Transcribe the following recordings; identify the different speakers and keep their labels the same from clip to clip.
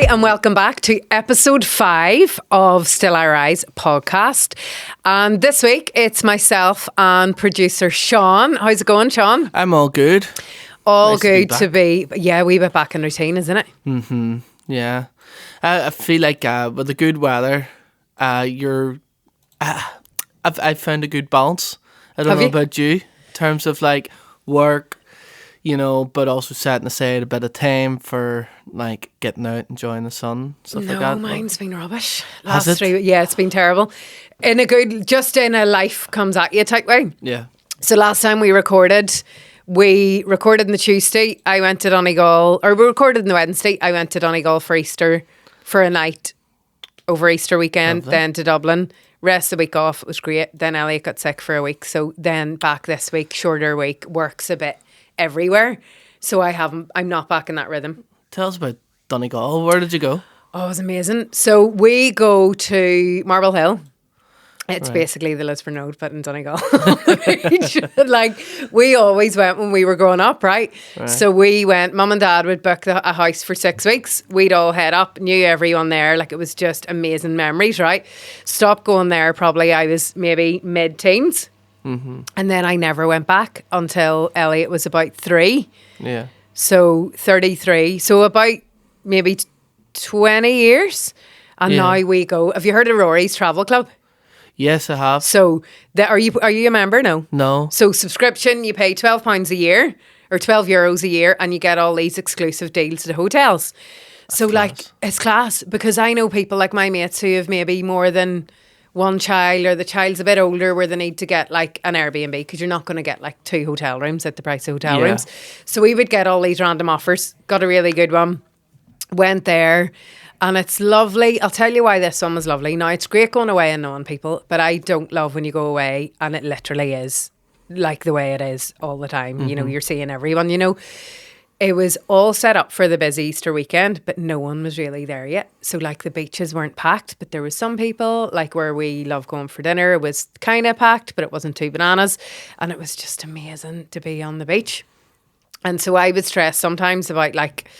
Speaker 1: Hi, and welcome back to episode 5 of Still I Rise podcast. And this week, it's myself and producer Sean. How's it going, Sean?
Speaker 2: I'm all good.
Speaker 1: All
Speaker 2: Nice
Speaker 1: good
Speaker 2: to be back.
Speaker 1: yeah, we bit back in routine, isn't it?
Speaker 2: Mm-hmm. Yeah. I feel like with the good weather, I've found a good balance. I don't
Speaker 1: Have
Speaker 2: know
Speaker 1: you?
Speaker 2: about you, in terms of like work, but also setting aside a bit of time for like getting out, enjoying the sun, stuff like that.
Speaker 1: No, mine's been rubbish.
Speaker 2: Has
Speaker 1: Last
Speaker 2: it?
Speaker 1: 3 yeah, it's been terrible. Just in a life comes at you type way.
Speaker 2: Yeah.
Speaker 1: So last time we recorded on the Tuesday. I went to Donegal, or we recorded on the Wednesday. I went to Donegal for Easter for a night over Easter weekend,
Speaker 2: Lovely.
Speaker 1: then to Dublin. Rest of the week off, it was great. Then Elliot got sick for a week. So then back this week, shorter week, works a bit everywhere. So I'm not back in that rhythm.
Speaker 2: Tell us about Donegal. Where did you go?
Speaker 1: Oh, it was amazing. So we go to Marble Hill. It's basically the Lisburn Road, but in Donegal. Like, we always went when we were growing up, right? So we went, Mum and Dad would book a house for 6 weeks. We'd all head up, knew everyone there. Like, it was just amazing memories, right? Stopped going there probably, I was maybe mid-teens. Mm-hmm. And then I never went back until Elliot was about 3.
Speaker 2: Yeah.
Speaker 1: So 33. So about maybe 20 years. And now we go. Have you heard of Rory's Travel Club?
Speaker 2: Yes, I have.
Speaker 1: So are you a member? No.
Speaker 2: No.
Speaker 1: So subscription, you pay £12 a year or €12 a year, and you get all these exclusive deals at hotels. So like, it's class, because I know people like my mates who have maybe more than one child, or the child's a bit older, where they need to get like an Airbnb, because you're not going to get like 2 hotel rooms at the price of hotel rooms. So we would get all these random offers. Got a really good one. Went there. And it's lovely. I'll tell you why this one was lovely. Now, it's great going away and knowing people, but I don't love when you go away and it literally is like the way it is all the time.
Speaker 2: Mm-hmm.
Speaker 1: You're seeing everyone, It was all set up for the busy Easter weekend, but no one was really there yet. So, like, the beaches weren't packed, but there was some people, like where we love going for dinner, it was kind of packed, but it wasn't too bananas. And it was just amazing to be on the beach. And so I would stress sometimes about, like,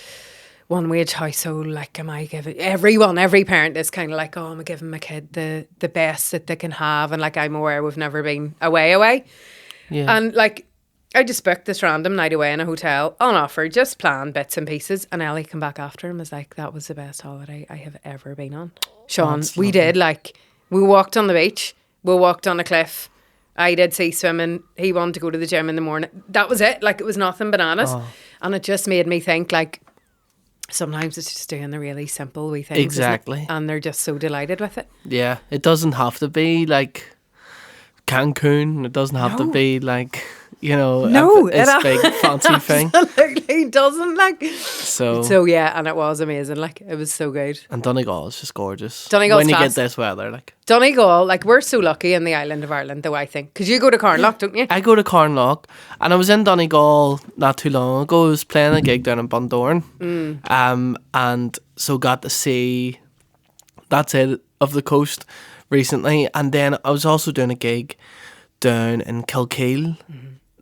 Speaker 1: one wage household, like, am I giving every parent is kind of like, oh, am I giving my kid the best that they can have? And like, I'm aware we've never been away.
Speaker 2: Yeah.
Speaker 1: And like, I just booked this random night away in a hotel on offer, just planned bits and pieces. And Ellie came back after and was like, that was the best holiday I have ever been on. Sean, we did, like, we walked on the beach, we walked on a cliff. I did sea swimming. He wanted to go to the gym in the morning. That was it. Like, it was nothing bananas. And it just made me think, like, sometimes it's just doing the really simple wee things.
Speaker 2: Exactly.
Speaker 1: And they're just so delighted with it.
Speaker 2: Yeah. It doesn't have to be like Cancun. It doesn't have to be like, a big fancy thing.
Speaker 1: Absolutely doesn't, like.
Speaker 2: So
Speaker 1: yeah, and it was amazing. Like, it was so good.
Speaker 2: And Donegal is just gorgeous.
Speaker 1: Donegal's
Speaker 2: when you
Speaker 1: class.
Speaker 2: get this weather, like.
Speaker 1: Donegal, like, we're so lucky in the island of Ireland, though, I think. Because you go to Carnlough, don't you?
Speaker 2: I go to Carnlough, and I was in Donegal not too long ago. I was playing a gig down in Bundoran. And so got to see that side of the coast recently. And then I was also doing a gig down in Kilkeel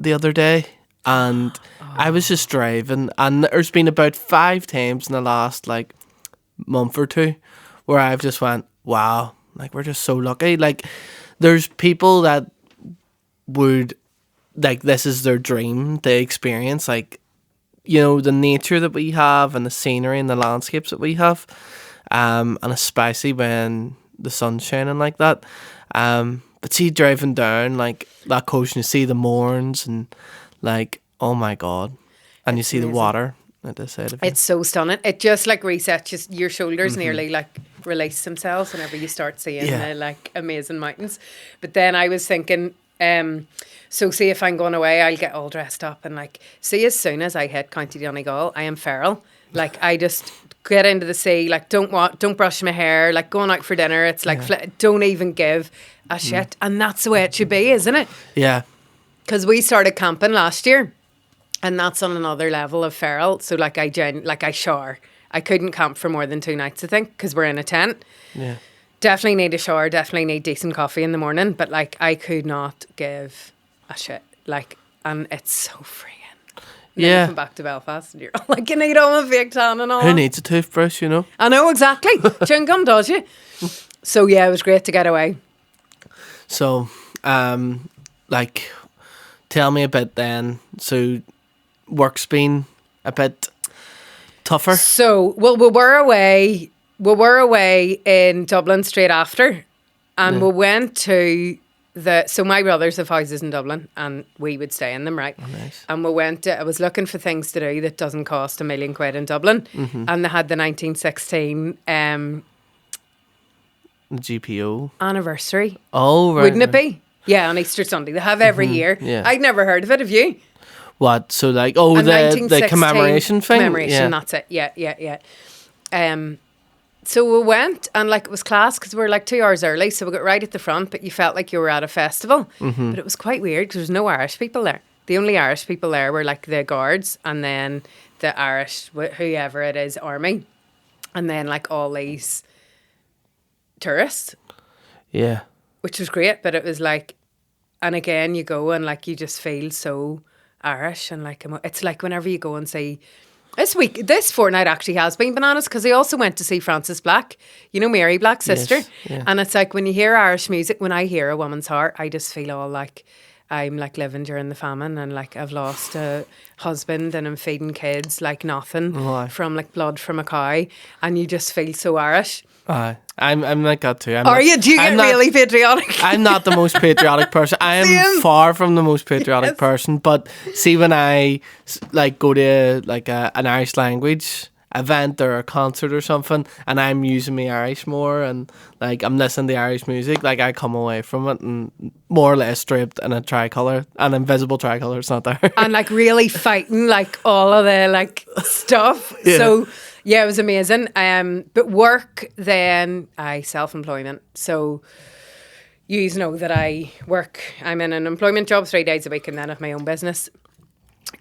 Speaker 2: the other day. And I was just driving, and there's been about 5 times in the last like month or two where I've just went, wow, like, we're just so lucky. Like, there's people that would, like, this is their dream to experience, like, the nature that we have and the scenery and the landscapes that we have, and especially when the sun's shining like that. But see, driving down like that coast, and you see the moorns, and like, oh my god, and you see the water at the side of it.
Speaker 1: It's so stunning. It just like resets your shoulders, nearly like release themselves whenever you start seeing the like amazing mountains. But then I was thinking, so see, if I'm going away, I'll get all dressed up and like, see, as soon as I hit County Donegal, I am feral. Like, I just get into the sea, like, don't brush my hair, like, going out for dinner, it's like, don't even give a shit. And that's the way it should be, isn't it?
Speaker 2: Yeah.
Speaker 1: Because we started camping last year, and that's on another level of feral. So like, I shower. I couldn't camp for more than 2 nights, I think, because we're in a tent.
Speaker 2: Yeah.
Speaker 1: Definitely need a shower, definitely need decent coffee in the morning, but like, I could not give a shit. Like, and it's so freeing. And then
Speaker 2: Yeah.
Speaker 1: you come back to Belfast and you're like, you need all my fake tan and all
Speaker 2: Who
Speaker 1: that.
Speaker 2: needs a toothbrush, you know?
Speaker 1: I know, exactly. Chewing gum does you. So, yeah, it was great to get away.
Speaker 2: So, like, tell me a bit then. So, work's been a bit tougher.
Speaker 1: So, well, we were away. We were away in Dublin straight after, and we went to so my brothers have houses in Dublin, and we would stay in them, right?
Speaker 2: Oh, nice.
Speaker 1: And we went. I was looking for things to do that doesn't cost £1 million in Dublin, and they had the 1916
Speaker 2: GPO.
Speaker 1: anniversary.
Speaker 2: Oh, right.
Speaker 1: Wouldn't it be? Yeah, on Easter Sunday. They have every year.
Speaker 2: yeah.
Speaker 1: I'd never heard of it. Have you?
Speaker 2: What? So, like, the
Speaker 1: 1916
Speaker 2: commemoration thing?
Speaker 1: Commemoration, that's it. Yeah. So we went, and like it was class because we were like 2 hours early, so we got right at the front, but you felt like you were at a festival. But it was quite weird because there was no Irish people there. The only Irish people there were like the guards, and then the Irish, whoever it is, army, and then like all these tourists,
Speaker 2: Yeah.
Speaker 1: which was great. But it was like, and again, you go and like you just feel so Irish, and like it's like whenever you go and see. This fortnight actually has been bananas because I also went to see Frances Black, you know, Mary Black's sister.
Speaker 2: Yes, yeah.
Speaker 1: And it's like when you hear Irish music, when I hear A Woman's Heart, I just feel all like I'm like living during the famine, and like I've lost a husband and I'm feeding kids like nothing
Speaker 2: aye.
Speaker 1: from like blood from a cow, and you just feel so Irish.
Speaker 2: Aye. I'm like that too.
Speaker 1: Are you? Do you get really patriotic?
Speaker 2: I'm not the most patriotic person. I am
Speaker 1: Same.
Speaker 2: far from the most patriotic
Speaker 1: Yes.
Speaker 2: person. But see, when I like go to like an Irish language event or a concert or something, and I'm using my Irish more, and like I'm listening to Irish music, like I come away from it and more or less draped in a tricolour, an invisible tricolour. It's not there.
Speaker 1: And like really fighting like all of the like stuff.
Speaker 2: Yeah.
Speaker 1: So yeah, it was amazing. But work then, self-employment. So you know that I'm in an employment job 3 days a week, and then I have my own business.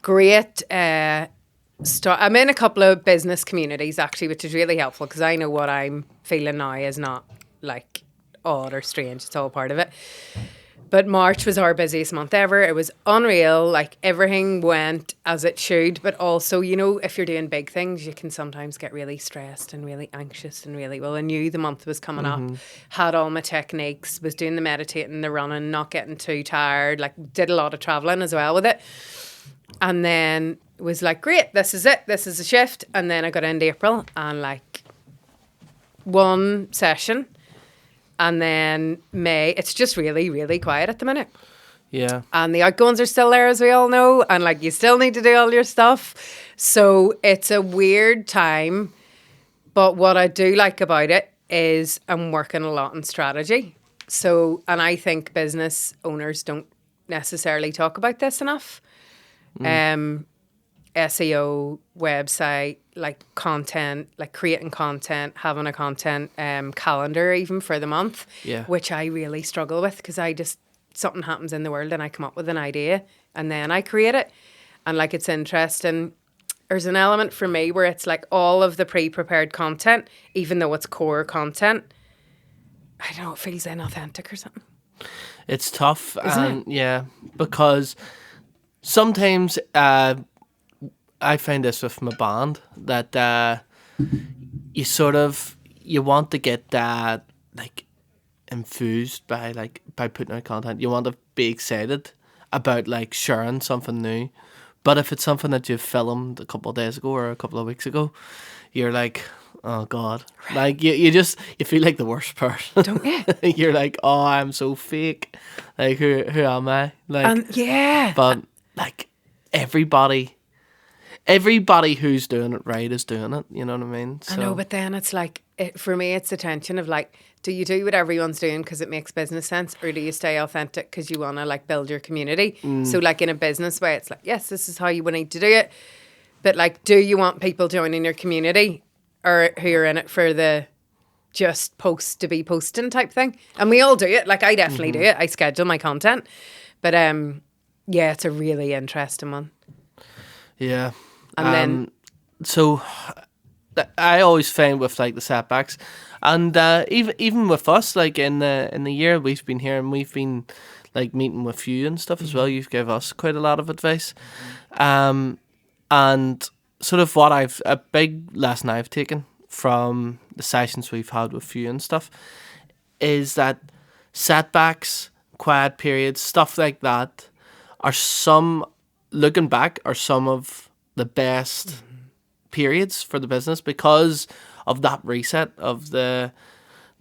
Speaker 1: Great. I'm in a couple of business communities actually, which is really helpful because I know what I'm feeling now is not like odd or strange. It's all part of it. But March was our busiest month ever. It was unreal. Like everything went as it should. But also, you know, if you're doing big things, you can sometimes get really stressed and really anxious and really, well, I knew the month was coming up, had all my techniques, was doing the meditating, the running, not getting too tired, like did a lot of traveling as well with it. And then it was like, great, this is it. This is a shift. And then I got into April and like one session. And then May, it's just really, really quiet at the minute.
Speaker 2: Yeah.
Speaker 1: And the outgoings are still there, as we all know. And like, you still need to do all your stuff. So it's a weird time. But what I do like about it is I'm working a lot on strategy. So, and I think business owners don't necessarily talk about this enough. SEO, website, like content, like creating content, having a content calendar even for the month,
Speaker 2: Yeah.
Speaker 1: which I really struggle with because something happens in the world and I come up with an idea and then I create it. And like it's interesting. There's an element for me where it's like all of the pre-prepared content, even though it's core content, I don't know, it feels inauthentic or something.
Speaker 2: It's tough.
Speaker 1: Isn't
Speaker 2: and yeah, because sometimes I find this with my band that you want to get like infused by putting out content. You want to be excited about like sharing something new. But if it's something that you filmed a couple of days ago or a couple of weeks ago, you're like, oh God. Right. Like you feel like the worst person.
Speaker 1: Don't you?
Speaker 2: You're like, oh, I'm so fake. Like who am I? Like
Speaker 1: yeah.
Speaker 2: But like everybody who's doing it right is doing it. You know what I mean? So,
Speaker 1: I know, but then it's like, for me, it's the tension of like, do you do what everyone's doing because it makes business sense, or do you stay authentic because you want to like build your community? So like in a business way, it's like, yes, this is how you would need to do it. But like, do you want people joining your community or who are in it for the just post to be posting type thing? And we all do it. Like I definitely do it. I schedule my content. But yeah, it's a really interesting one.
Speaker 2: Yeah.
Speaker 1: And then
Speaker 2: so I always find with like the setbacks, and even with us, like in the year we've been here and we've been like meeting with you and stuff as well. You've gave us quite a lot of advice. And sort of a big lesson I've taken from the sessions we've had with you and stuff is that setbacks, quiet periods, stuff like that looking back, are some of the best periods for the business because of that reset of the,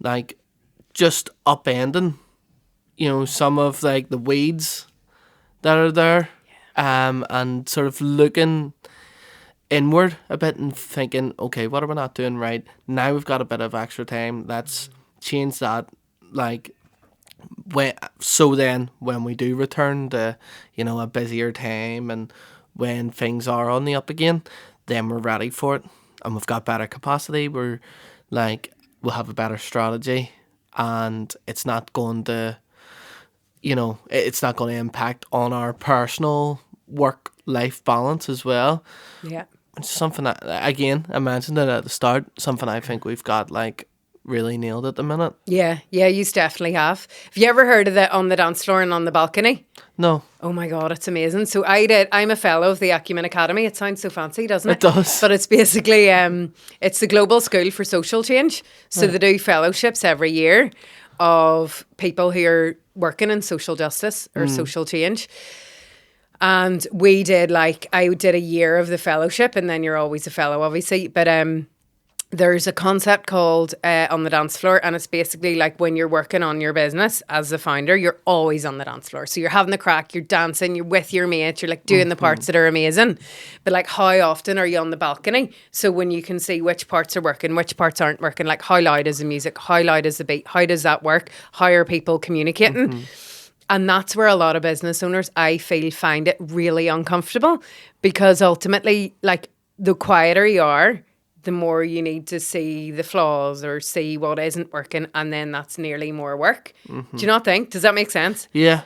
Speaker 2: like, just upending, some of like the weeds that are there, and sort of looking inward a bit and thinking, okay, what are we not doing right? Now we've got a bit of extra time. Let's change that. Like, when we do return to, a busier time and when things are on the up again, then we're ready for it and we've got better capacity. We'll have a better strategy, and it's not going to, impact on our personal work-life balance as well.
Speaker 1: Yeah.
Speaker 2: It's something that, again, I mentioned it at the start, something I think we've got, like, really nailed at the minute.
Speaker 1: Yeah, you definitely have. Have you ever heard of the on the dance floor and on the balcony?
Speaker 2: No.
Speaker 1: Oh my God, it's amazing. So I'm a fellow of the Acumen Academy. It sounds so fancy, doesn't it?
Speaker 2: It does.
Speaker 1: But it's basically, it's the Global School for Social Change. So they do fellowships every year of people who are working in social justice or social change. And we did, I did a year of the fellowship, and then you're always a fellow, obviously. But there's a concept called on the dance floor, and it's basically like when you're working on your business as a founder, you're always on the dance floor. So you're having the crack, you're dancing, you're with your mates, you're like doing the parts that are amazing. But like, how often are you on the balcony? So when you can see which parts are working, which parts aren't working, like how loud is the music, how loud is the beat, how does that work, how are people communicating? And that's where a lot of business owners, I feel, find it really uncomfortable, because ultimately, like, the quieter you are, the more you need to see the flaws or see what isn't working, and then that's nearly more work. Do you not think? Does that make sense?
Speaker 2: Yeah.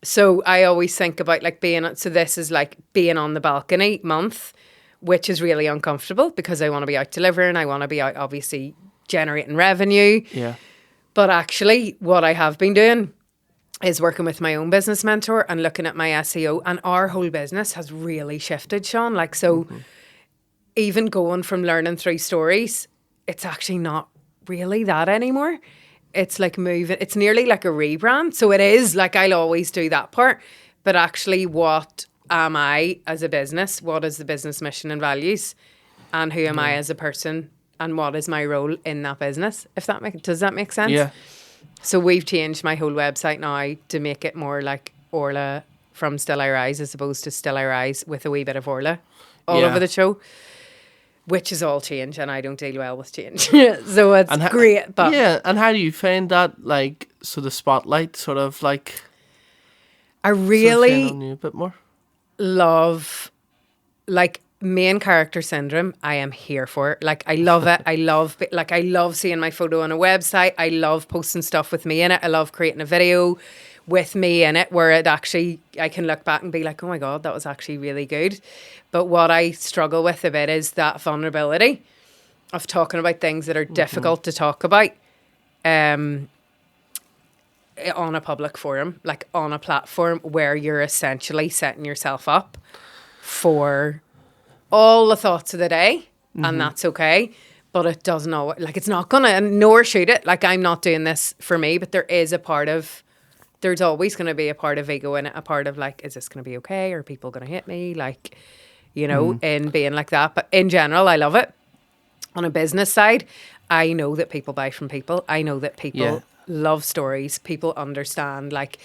Speaker 1: So I always think about this is like being on the balcony month, which is really uncomfortable because I want to be out delivering, I want to be out obviously generating revenue.
Speaker 2: Yeah.
Speaker 1: But actually what I have been doing is working with my own business mentor and looking at my SEO, and our whole business has really shifted, Sean. Like, so even going from learning through stories, it's actually not really that anymore. It's like moving, it's nearly like a rebrand. So it is like, I'll always do that part, but actually what am I as a business? What is the business mission and values? And who am I as a person? And what is my role in that business? Does that make sense?
Speaker 2: Yeah.
Speaker 1: So we've changed my whole website now to make it more like Orla from Still I Rise, as opposed to Still I Rise with a wee bit of Orla all over the show, which is all change, and I don't deal well with change. So it's great. But
Speaker 2: yeah, and how do you find that, like, so the spotlight sort of like,
Speaker 1: I really
Speaker 2: sort of on you a bit more?
Speaker 1: love, like, main character syndrome. I am here for it. Like, I love it. I love seeing my photo on a website. I love posting stuff with me in it. I love creating a video with me in it where it actually, I can look back and be like, oh my God, that was actually really good. But what I struggle with a bit is that vulnerability of talking about things that are difficult to talk about on a public forum, like on a platform where you're essentially setting yourself up for all the thoughts of the day, and that's okay. But it doesn't always, like, it's not gonna, nor should it. Like, I'm not doing this for me, but there's always going to be a part of ego in it, a part of like, is this going to be okay? Are people going to hit me? Like, in being like that. But in general, I love it. On a business side, I know that people buy from people. I know that people love stories. People understand, like,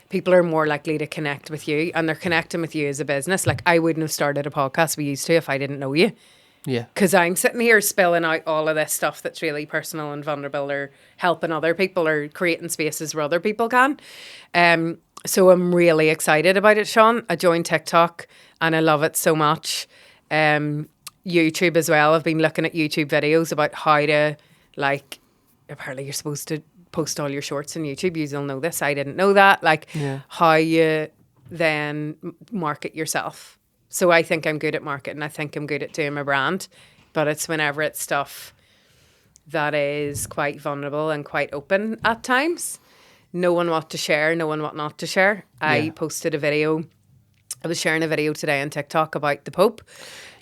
Speaker 1: people are more likely to connect with you, and they're connecting with you as a business. Like, I wouldn't have started a podcast we used to if I didn't know you.
Speaker 2: Yeah.
Speaker 1: Because I'm sitting here spilling out all of this stuff that's really personal and vulnerable, or helping other people, or creating spaces where other people can. So I'm really excited about it, Sean. I joined TikTok and I love it so much. YouTube as well. I've been looking at YouTube videos about how to, like, apparently you're supposed to post all your shorts on YouTube. You'll know this. I didn't know that. Like, how you then market yourself. So I think I'm good at marketing. I think I'm good at doing my brand. But it's whenever it's stuff that is quite vulnerable and quite open at times. Knowing what to share, knowing what not to share. I posted a video I was sharing a video today on TikTok about the Pope.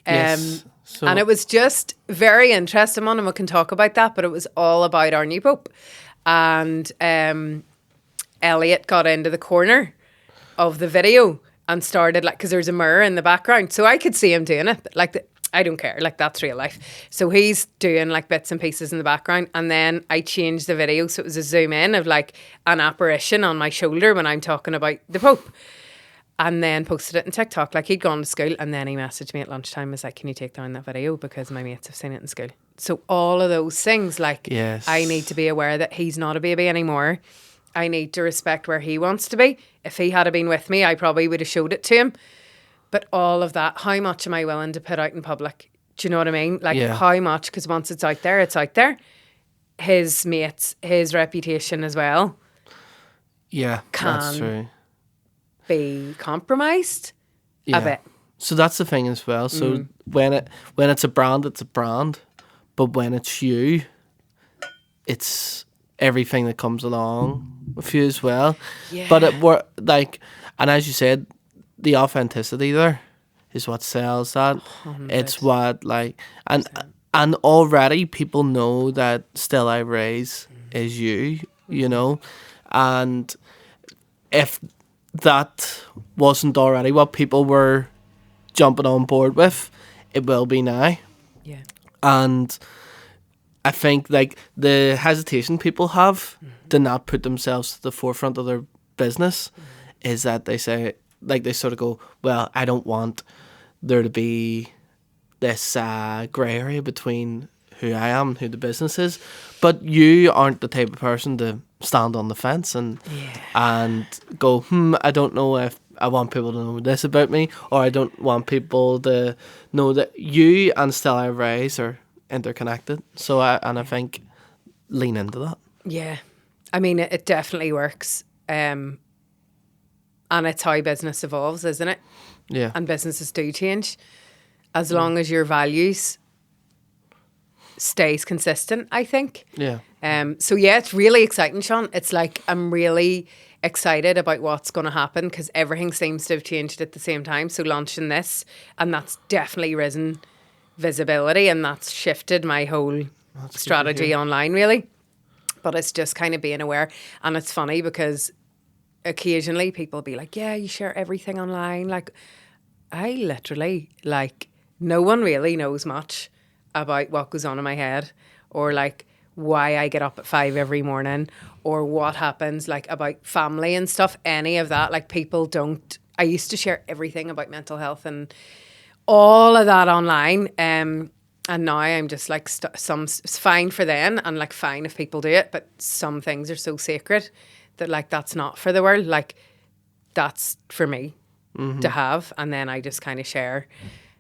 Speaker 2: Yes. So
Speaker 1: And it was just very interesting one, and we can talk about that, but it was all about our new Pope. And Elliot got into the corner of the video and started, like, because there's a mirror in the background. So I could see him doing it. Like, I don't care. Like, that's real life. So he's doing, like, bits and pieces in the background. And then I changed the video so it was a zoom in of, like, an apparition on my shoulder when I'm talking about the Pope. And then posted it in TikTok. Like, he'd gone to school, and then he messaged me at lunchtime, was like, can you take down that video, because my mates have seen it in school. So all of those things, like,
Speaker 2: Yes.
Speaker 1: I need to be aware that he's not a baby anymore. I need to respect where he wants to be. If he had been with me, I probably would have showed it to him. But all of that, how much am I willing to put out in public? Do you know what I mean? Like,
Speaker 2: Yeah.
Speaker 1: how much? Because once it's out there, it's out there. His mates, his reputation as well,
Speaker 2: yeah, that's
Speaker 1: Can-
Speaker 2: true.
Speaker 1: be compromised
Speaker 2: Yeah.
Speaker 1: a bit.
Speaker 2: So that's the thing as well. So when it's a brand, it's a brand, but when it's you, it's everything that comes along with you as well.
Speaker 1: Yeah.
Speaker 2: But like, and as you said, the authenticity there is what sells that.
Speaker 1: 100%.
Speaker 2: It's what, like, and already people know that Still I Raise is you, you know, and if that wasn't already what people were jumping on board with, it will be now.
Speaker 1: Yeah.
Speaker 2: And I think, like, the hesitation people have to not put themselves to the forefront of their business is that they say, like, they sort of go, well, I don't want there to be this grey area between who I am and who the business is. But you aren't the type of person to stand on the fence and go, I don't know if I want people to know this about me, or I don't want people to know that you and Still I Rise are interconnected. So I think lean into that.
Speaker 1: Yeah. I mean, it definitely works. And it's how business evolves, isn't it?
Speaker 2: Yeah.
Speaker 1: And businesses do change. As long as your values stays consistent, I think.
Speaker 2: Yeah.
Speaker 1: So yeah, it's really exciting, Sean. It's like, I'm really excited about what's going to happen, because everything seems to have changed at the same time. So launching this, and that's definitely risen visibility, and that's shifted my whole strategy online, really. But it's just kind of being aware. And it's funny because occasionally people be like, yeah, you share everything online. Like, I literally, like, no one really knows much about what goes on in my head, or like why I get up at 5 every morning, or what happens, like, about family and stuff. Any of that, like, people don't. I used to share everything about mental health and all of that online, and now I'm just like, it's fine for them, and like, fine if people do it, but some things are so sacred that, like, that's not for the world. Like, that's for me to have, and then I just kind of share.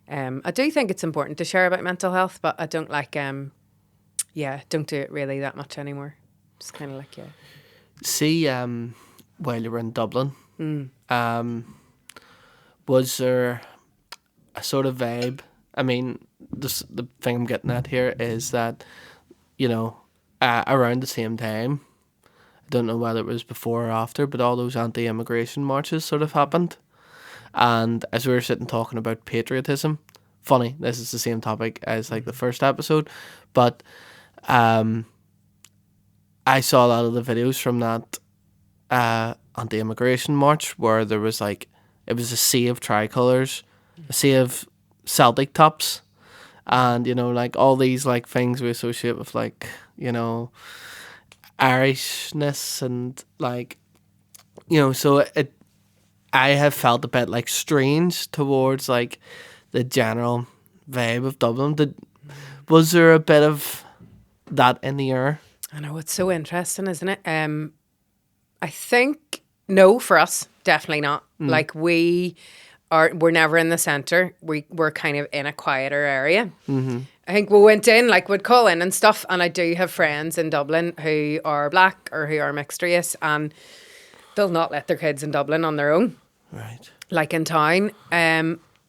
Speaker 1: I do think it's important to share about mental health, but I don't like, don't do it really that much anymore. Just kind of like,
Speaker 2: See, while you were in Dublin, was there a sort of vibe? I mean, the thing I'm getting at here is that, you know, around the same time, I don't know whether it was before or after, but all those anti-immigration marches sort of happened. And as we were sitting talking about patriotism, funny, this is the same topic as like the first episode, but I saw a lot of the videos from that anti-immigration march where there was like, it was a sea of tricolours, a sea of Celtic tops, and, you know, like all these like things we associate with, like, you know, Irishness, and like, you know, so I have felt a bit like strange towards like the general vibe of Dublin. Was there a bit of that in the air?
Speaker 1: I know, it's so interesting, isn't it? I think, no, for us, definitely not. Like, we're never in the centre. We're kind of in a quieter area. I think we went in, like, we'd call in and stuff, and I do have friends in Dublin who are black or who are mixed race, and they'll not let their kids in Dublin on their own.
Speaker 2: Right.
Speaker 1: Like, in town.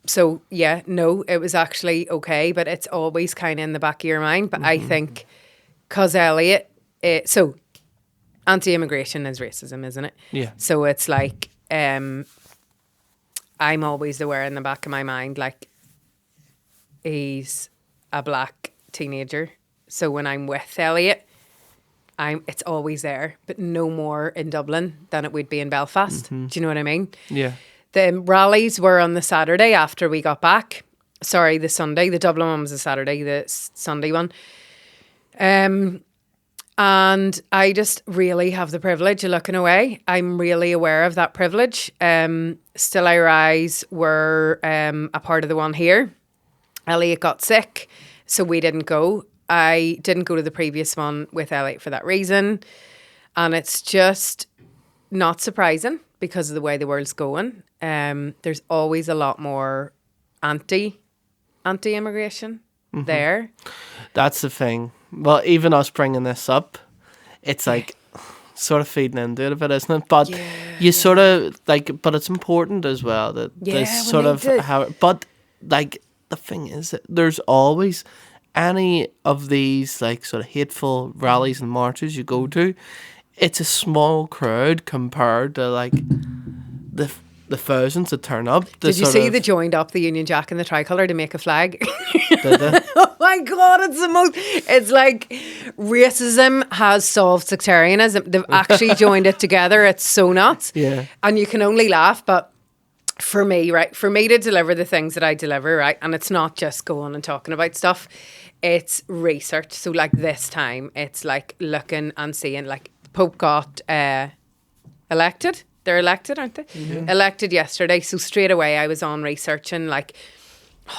Speaker 1: So, yeah, no, it was actually okay, but it's always kind of in the back of your mind. But I think, because Elliot, so anti-immigration is racism, isn't it?
Speaker 2: Yeah.
Speaker 1: So it's like, I'm always aware in the back of my mind, like, he's a black teenager. So when I'm with Elliot, it's always there, but no more in Dublin than it would be in Belfast. Do you know what I mean?
Speaker 2: Yeah.
Speaker 1: The rallies were on the Saturday after we got back. Sorry, the Sunday. The Dublin one was the Saturday, the Sunday one. And I just really have the privilege of looking away. I'm really aware of that privilege. Still I Rise were a part of the one here. Elliot got sick, so we didn't go. I didn't go to the previous one with Elliot for that reason. And it's just not surprising because of the way the world's going. There's always a lot more anti-immigration there.
Speaker 2: That's the thing. Well, even us bringing this up, it's like sort of feeding into it a bit, isn't it? But you sort of like, but it's important as well that this sort of how. But like the thing is that there's always any of these like sort of hateful rallies and marches you go to. It's a small crowd compared to like the thousands that turn up.
Speaker 1: Did you see they joined up the Union Jack and the tricolour to make a flag?
Speaker 2: Did they?
Speaker 1: Oh my God, it's the most... It's like racism has solved sectarianism. They've actually joined it together. It's so nuts.
Speaker 2: Yeah.
Speaker 1: And you can only laugh, but for me, right, for me to deliver the things that I deliver, right, and it's not just going and talking about stuff, it's research. So like this time, it's like looking and seeing, like Pope got elected. They're elected, aren't they? Mm-hmm. Elected yesterday. So straight away I was on researching like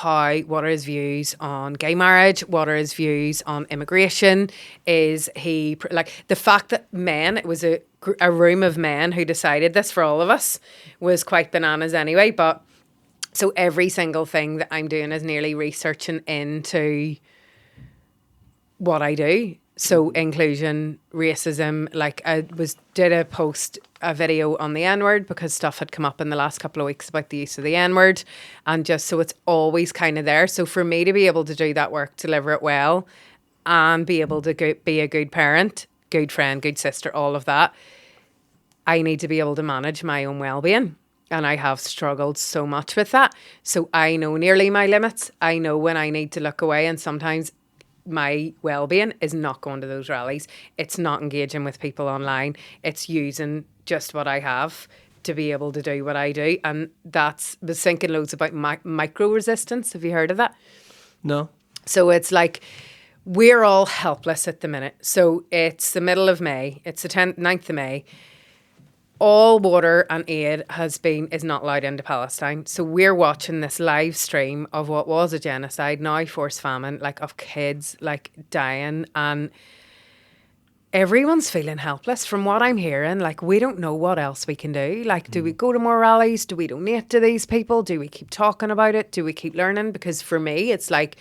Speaker 1: what are his views on gay marriage? What are his views on immigration? Is he like the fact that it was a room of men who decided this for all of us was quite bananas anyway. But so every single thing that I'm doing is nearly researching into what I do. So inclusion, racism, like I did a video on the N-word because stuff had come up in the last couple of weeks about the use of the N-word, and just so it's always kind of there. So for me to be able to do that work, deliver it well, and be able to be a good parent, good friend, good sister, all of that, I need to be able to manage my own well-being. And I have struggled so much with that. So I know nearly my limits. I know when I need to look away, and sometimes my well-being is not going to those rallies. It's not engaging with people online. It's using just what I have to be able to do what I do. And was thinking loads about micro-resistance. Have you heard of that?
Speaker 2: No.
Speaker 1: So it's like we're all helpless at the minute. So it's the middle of May. It's the 9th of May. All water and aid is not allowed into Palestine. So we're watching this live stream of what was a genocide, now forced famine, like of kids like dying, and everyone's feeling helpless from what I'm hearing. Like we don't know what else we can do. Like do we go to more rallies? Do we donate to these people? Do we keep talking about it? Do we keep learning? Because for me, it's like,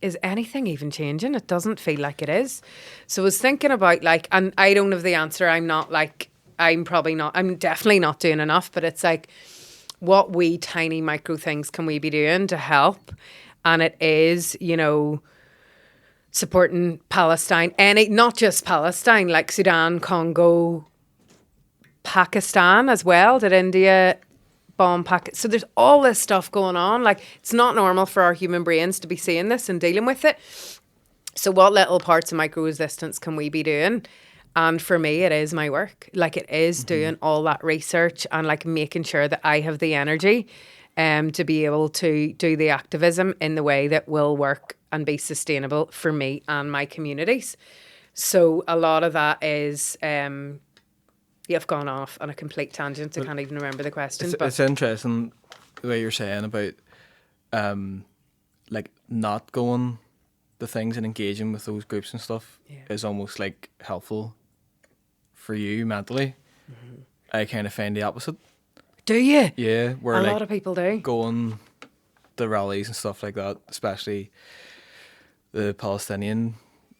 Speaker 1: is anything even changing? It doesn't feel like it is. So I was thinking about like, and I don't have the answer. I'm definitely not doing enough, but it's like, what wee tiny micro things can we be doing to help? And it is, supporting Palestine, not just Palestine, like Sudan, Congo, Pakistan as well. Did India bomb Pakistan? So there's all this stuff going on. Like it's not normal for our human brains to be seeing this and dealing with it. So what little parts of micro resistance can we be doing? And for me, it is my work. Like it is doing all that research and like making sure that I have the energy to be able to do the activism in the way that will work and be sustainable for me and my communities. So a lot of that is, you've gone off on a complete tangent. I can't even remember the question.
Speaker 3: It's interesting the way you're saying about like not going the things and engaging with those groups and stuff is almost like helpful for you mentally. Mm-hmm. I kind of find the opposite.
Speaker 1: Do you?
Speaker 3: Yeah, where
Speaker 1: a
Speaker 3: like
Speaker 1: lot of people do.
Speaker 3: Going the rallies and stuff like that, especially the Palestinian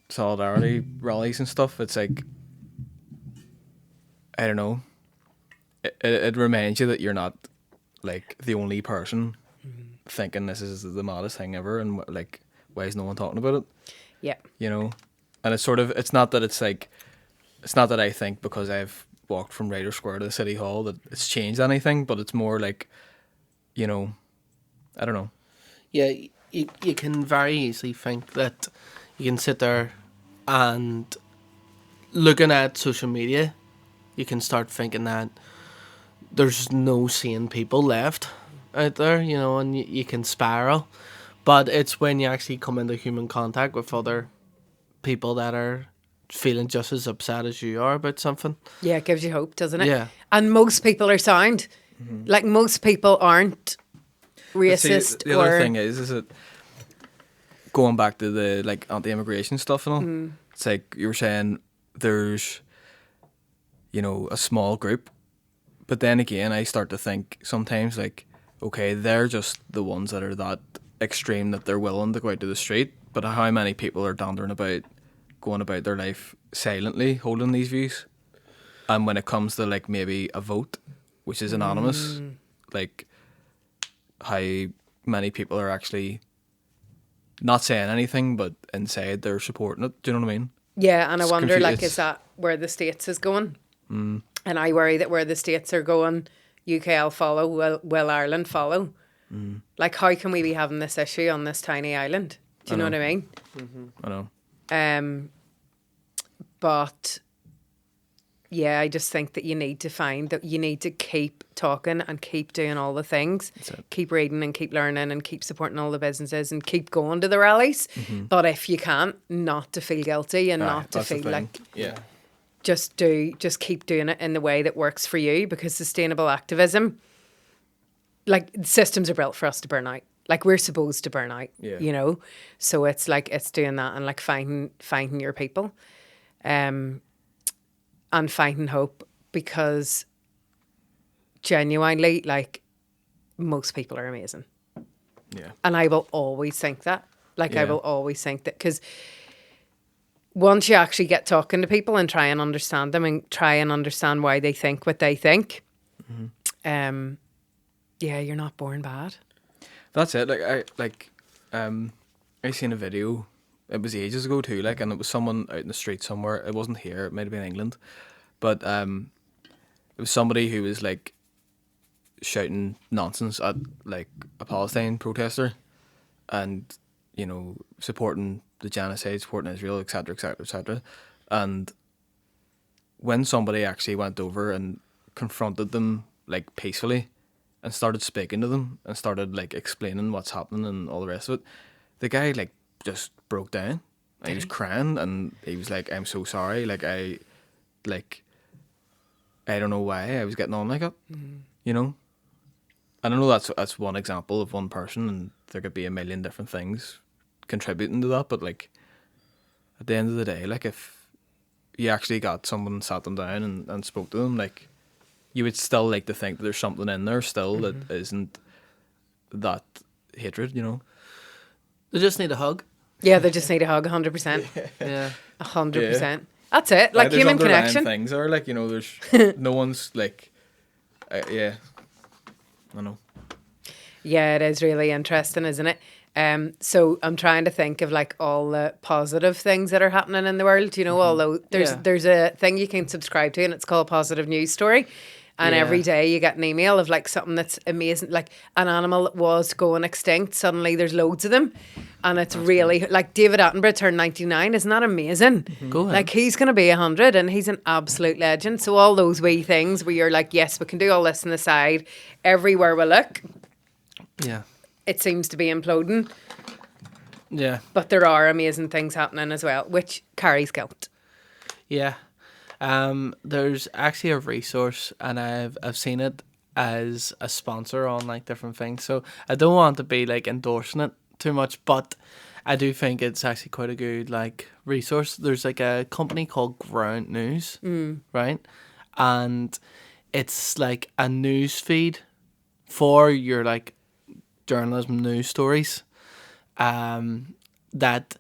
Speaker 3: solidarity rallies and stuff. It's like, I don't know. It reminds you that you're not like the only person thinking this is the maddest thing ever, and like, why is no one talking about it?
Speaker 1: Yeah.
Speaker 3: And it's sort of, it's not that I think because I've walked from Ryder Square to the City Hall that it's changed anything, but it's more like you know, I don't know.
Speaker 2: Yeah, you can very easily think that you can sit there and looking at social media, you can start thinking that there's no sane people left out there, you know, and you can spiral. But it's when you actually come into human contact with other people that are feeling just as upset as you are about something.
Speaker 1: Yeah, it gives you hope, doesn't it?
Speaker 2: Yeah.
Speaker 1: And most people are sound. Like, most people aren't
Speaker 3: But see,
Speaker 1: racist
Speaker 3: the
Speaker 1: or...
Speaker 3: other thing is that going back to the like anti-immigration stuff and all, it's like you were saying, there's, you know, a small group, but then again, I start to think sometimes like, okay, they're just the ones that are that extreme that they're willing to go out to the street, but how many people are dandering about, going about their life silently, holding these views, and when it comes to like maybe a vote, which is anonymous, like how many people are actually not saying anything, but inside they're supporting it. Do you know what I mean?
Speaker 1: Yeah, and I
Speaker 3: It's
Speaker 1: wonder, like,
Speaker 3: it's-
Speaker 1: is that where the States is going? And I worry that where the States are going, UK will follow, will Ireland follow? Like, how can we be having this issue on this tiny island? Do you know what I mean?
Speaker 3: I know.
Speaker 1: But yeah, I just think that you need to find that you need to keep talking and keep doing all the things, keep reading and keep learning and keep supporting all the businesses and keep going to the rallies. But if you can't, not to feel guilty and not to
Speaker 3: That's the
Speaker 1: feel
Speaker 3: thing.
Speaker 1: like,
Speaker 3: Yeah.
Speaker 1: just keep doing it in the way that works for you, because sustainable activism, like, systems are built for us to burn out. Like, we're supposed to burn out,
Speaker 3: Yeah.
Speaker 1: you know? So it's like, it's doing that and like finding your people. And finding hope, because genuinely, like, most people are amazing.
Speaker 3: Yeah.
Speaker 1: And I will always think that. Like, I
Speaker 3: Yeah.
Speaker 1: will always think that, because once you actually get talking to people and try and understand them and try and understand why they think what they think, yeah, you're not born bad.
Speaker 3: That's it. I seen a video. It was ages ago too. Like, and it was someone out in the street somewhere. It wasn't here. It might have been England, but it was somebody who was like shouting nonsense at like a Palestine protester, and you know, supporting the genocide, supporting Israel, etc., etc., etc. And when somebody actually went over and confronted them like peacefully, and started speaking to them and started like explaining what's happening and all the rest of it, the guy like just broke down. And he was crying and he was like, "I'm so sorry. I don't know why I was getting on like it." You know. And I know that's one example of one person, and there could be a million different things contributing to that. But like, at the end of the day, like, if you actually got someone and sat them down and spoke to them, like, you would still like to think that there's something in there still that isn't that hatred, you know?
Speaker 2: They just need a hug.
Speaker 1: Yeah, they just need a hug, 100%.
Speaker 2: Yeah.
Speaker 1: 100%. That's it. Like,
Speaker 3: there's
Speaker 1: human
Speaker 3: underlying
Speaker 1: connection.
Speaker 3: things are like, you know, there's no one's like, yeah, I know.
Speaker 1: Yeah, it is really interesting, isn't it? So I'm trying to think of like all the positive things that are happening in the world. You know, although there's a thing you can subscribe to, and it's called Positive News Story. And
Speaker 2: Yeah.
Speaker 1: every day you get an email of like something that's amazing, like an animal that was going extinct. Suddenly there's loads of them, and it's really like David Attenborough turned 99. Isn't that amazing?
Speaker 2: Go ahead.
Speaker 1: Like, he's going to be 100, and he's an absolute legend. So all those wee things where you're like, yes, we can do all this on the side. Everywhere we look,
Speaker 2: Yeah.
Speaker 1: it seems to be imploding.
Speaker 2: Yeah.
Speaker 1: But there are amazing things happening as well, which carries guilt.
Speaker 2: Yeah. There's actually a resource, and I've seen it as a sponsor on like different things. So I don't want to be like endorsing it too much, but I do think it's actually quite a good like resource. There's like a company called Ground News, right? And it's like a news feed for your like journalism news stories, that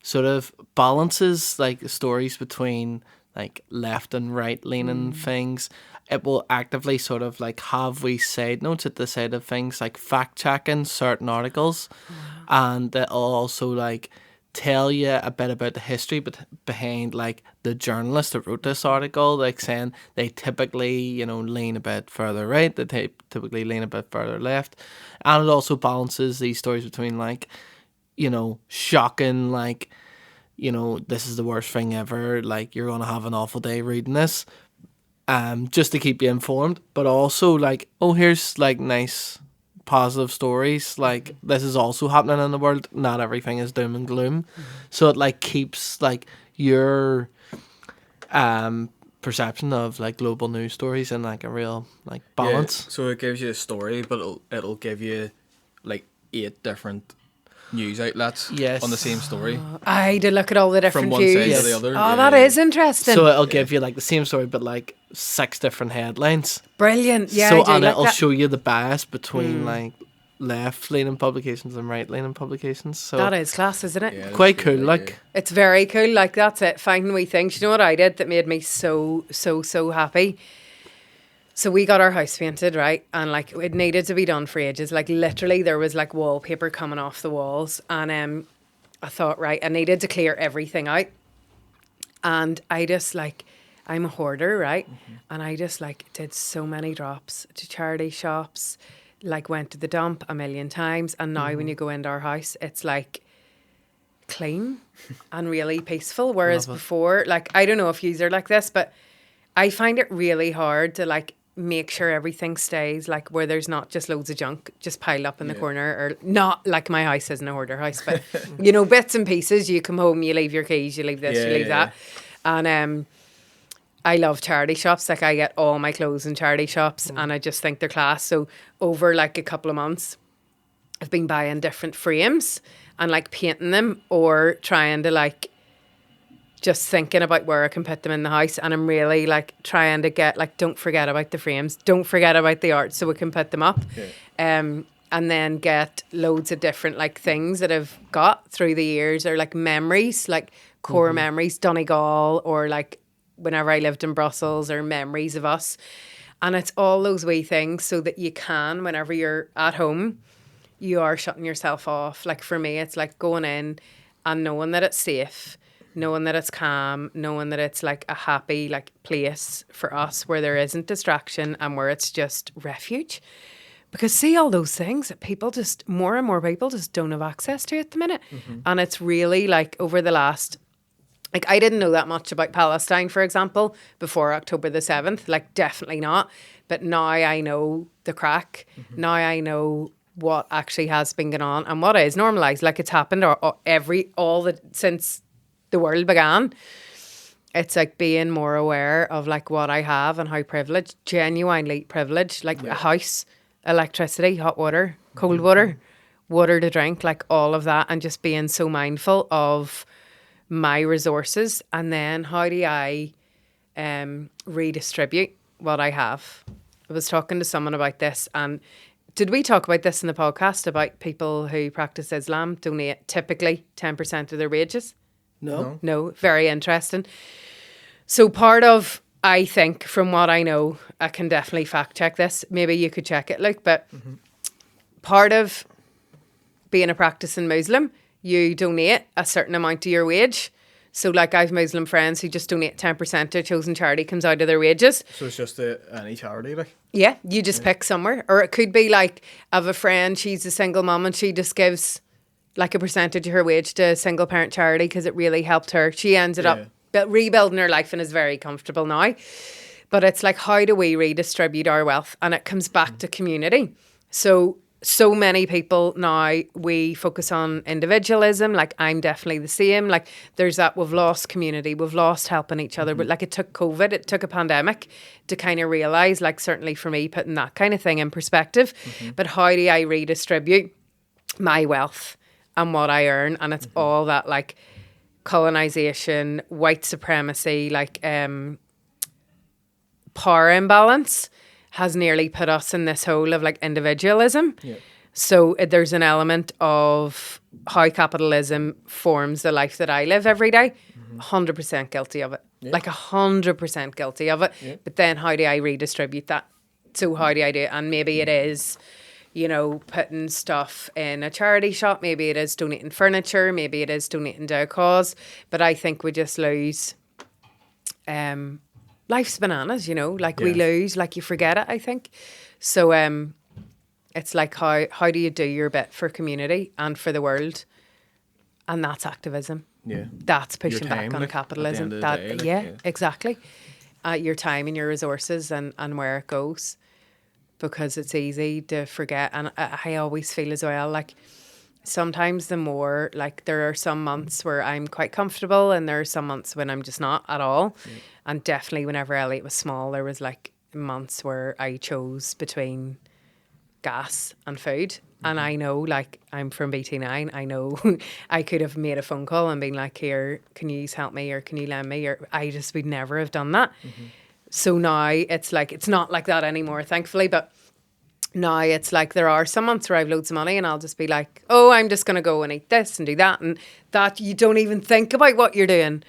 Speaker 2: sort of balances like stories between like left and right leaning things. It will actively sort of like have we side notes at the side of things, like fact checking certain articles, and it'll also like tell you a bit about the history behind like the journalist that wrote this article, like saying they typically, you know, lean a bit further right, they typically lean a bit further left, and it also balances these stories between like, you know, shocking, like, you know, this is the worst thing ever, like you're gonna have an awful day reading this, just to keep you informed, but also like, oh, here's like nice positive stories, like this is also happening in the world, not everything is doom and gloom. So it like keeps like your perception of like global news stories in like a real like balance.
Speaker 3: Yeah, so it gives you a story, but it'll give you like 8 different news outlets
Speaker 2: Yes.
Speaker 3: on the same story
Speaker 1: I did look at all the different
Speaker 3: from one
Speaker 1: views.
Speaker 3: side to the other.
Speaker 1: Oh, that is interesting.
Speaker 2: So it'll give you like the same story but like 6 different headlines.
Speaker 1: Brilliant. Yeah,
Speaker 2: So
Speaker 1: I do
Speaker 2: and
Speaker 1: like
Speaker 2: it'll
Speaker 1: that.
Speaker 2: show you the bias between like left leaning publications and right leaning publications. So
Speaker 1: That is class, isn't it?
Speaker 3: Yeah,
Speaker 2: quite
Speaker 3: that's
Speaker 2: cool.
Speaker 3: really
Speaker 2: Like
Speaker 3: good.
Speaker 1: It's very cool. Like, that's it. Finding wee things. You know what I did that made me so happy? So we got our house painted, right? And like it needed to be done for ages. Like literally there was like wallpaper coming off the walls. And I thought, right, I needed to clear everything out. And I just like, I'm a hoarder, right? And I just like did so many drops to charity shops, like went to the dump a million times. And now when you go into our house, it's like clean and really peaceful. Whereas
Speaker 2: Love it.
Speaker 1: before, like, I don't know if yous are like this, but I find it really hard to like make sure everything stays like where there's not just loads of junk just piled up in the corner, or not like my house isn't a hoarder house, but you know, bits and pieces. You come home, you leave your keys, you leave this, you leave that. And I love charity shops. Like I get all my clothes in charity shops and I just think they're class. So over like a couple of months I've been buying different frames and like painting them or trying to like just thinking about where I can put them in the house. And I'm really like trying to get like, don't forget about the frames, don't forget about the art so we can put them up. And then get loads of different like things that I've got through the years, or like memories, like core memories, Donegal, or like whenever I lived in Brussels, or memories of us. And it's all those wee things so that you can, whenever you're at home, you are shutting yourself off. Like for me, it's like going in and knowing that it's safe, knowing that it's calm, knowing that it's like a happy like place for us where there isn't distraction and where it's just refuge. Because see all those things that people just, more and more people just don't have access to at the minute. And it's really like over the last, like I didn't know that much about Palestine, for example, before October the 7th, like definitely not. But now I know the crack. Now I know what actually has been going on and what is normalised. Like it's happened since the world began. It's like being more aware of like what I have and how privileged, genuinely privileged, like a house, electricity, hot water, cold water, water to drink, like all of that, and just being so mindful of my resources. And then how do I redistribute what I have? I was talking to someone about this, and did we talk about this in the podcast about people who practice Islam donate typically 10% of their wages? No, very interesting. So part of, I think, from what I know, I can definitely fact check this. Maybe you could check it, Luke, but part of being a practicing Muslim, you donate a certain amount of your wage. So like I've Muslim friends who just donate 10% to a chosen charity, comes out of their wages.
Speaker 3: So it's just any charity, like?
Speaker 1: Yeah, you just pick somewhere. Or it could be like, I have a friend, she's a single mum and she just gives like a percentage of her wage to a single parent charity because it really helped her. She ended up rebuilding her life and is very comfortable now. But it's like, how do we redistribute our wealth? And it comes back to community. So many people now, we focus on individualism. Like I'm definitely the same. Like there's that, we've lost community, we've lost helping each other. But like it took COVID, it took a pandemic to kind of realise, like certainly for me, putting that kind of thing in perspective. But how do I redistribute my wealth and what I earn? And it's all that like colonisation, white supremacy, like power imbalance has nearly put us in this hole of like individualism. So there's an element of how capitalism forms the life that I live every day. 100% guilty of it. Like 100% guilty of it. But then how do I redistribute that? So how do I do it? And maybe it is, you know, putting stuff in a charity shop. Maybe it is donating furniture. Maybe it is donating to a cause. But I think we just lose. Life's bananas, you know. Like we
Speaker 3: Yeah.
Speaker 1: lose, like you forget it. I think so. It's like how do you do your bit for community and for the world, and that's activism.
Speaker 3: Yeah.
Speaker 1: That's pushing
Speaker 3: time,
Speaker 1: back on
Speaker 3: like, at the
Speaker 1: capitalism.
Speaker 3: end of the
Speaker 1: That
Speaker 3: day, like,
Speaker 1: yeah,
Speaker 3: yeah.
Speaker 1: exactly. Your time and your resources and where it goes, because it's easy to forget. And I always feel as well, like sometimes the more, like there are some months where I'm quite comfortable and there are some months when I'm just not at all. And definitely whenever Elliot was small, there was like months where I chose between gas and food. And I know, like, I'm from BT9. I know I could have made a phone call and been like, here, can you help me or can you lend me? Or I just would never have done that. So now it's like, it's not like that anymore, thankfully. But now it's like there are some months where I've loads of money and I'll just be like, oh, I'm just going to go and eat this and do that. And that you don't even think about what you're doing.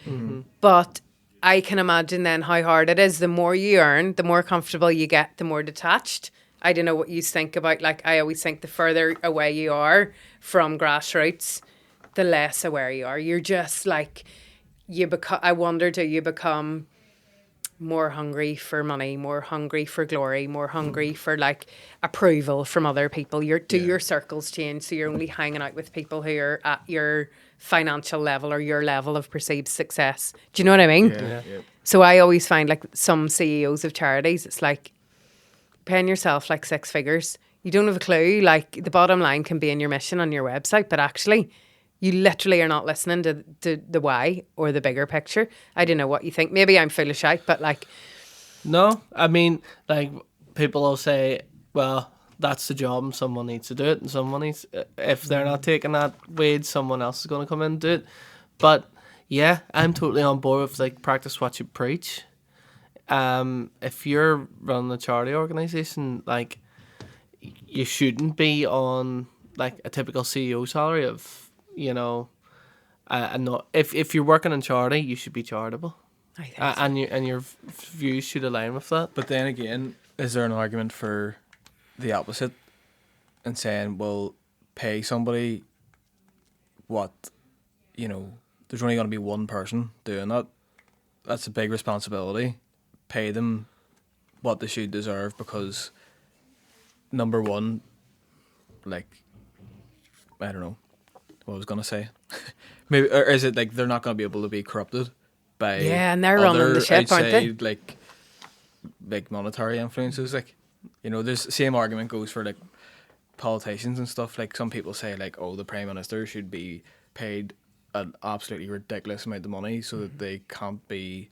Speaker 1: But I can imagine then how hard it is. The more you earn, the more comfortable you get, the more detached. I don't know what you think about. Like, I always think the further away you are from grassroots, the less aware you are. You're just like, I wonder, do you become more hungry for money, more hungry for glory, more hungry for like approval from other people? Your circles change, so you're only hanging out with people who are at your financial level or your level of perceived success. Do you know what I mean?
Speaker 3: Yeah.
Speaker 1: So I always find like some CEOs of charities, it's like paying yourself like 6 figures. You don't have a clue. Like the bottom line can be in your mission on your website, but actually you literally are not listening to the why or the bigger picture. I don't know what you think. Maybe I'm full of shite, but like...
Speaker 2: No, I mean, like, people will say, well, that's the job and someone needs to do it, and someone needs, if they're not taking that wage, someone else is going to come in and do it. But yeah, I'm totally on board with like practice what you preach. If you're running a charity organisation, like, you shouldn't be on like a typical CEO salary of, you know, not if you're working in charity, you should be charitable,
Speaker 1: I think
Speaker 2: and your views should align with that.
Speaker 3: But then again, is there an argument for the opposite and saying, well, pay somebody what, you know, there's only going to be one person doing that. That's a big responsibility. Pay them what they should deserve because, number one, like, I don't know what I was going to say. Maybe, or is it like they're not going to be able to be corrupted by
Speaker 1: Yeah, and they're running the ship, aren't they?
Speaker 3: outside, like, big monetary influences? Like, you know, there's the same argument goes for like politicians and stuff. Like, some people say like, oh, the Prime Minister should be paid an absolutely ridiculous amount of money so that they can't be,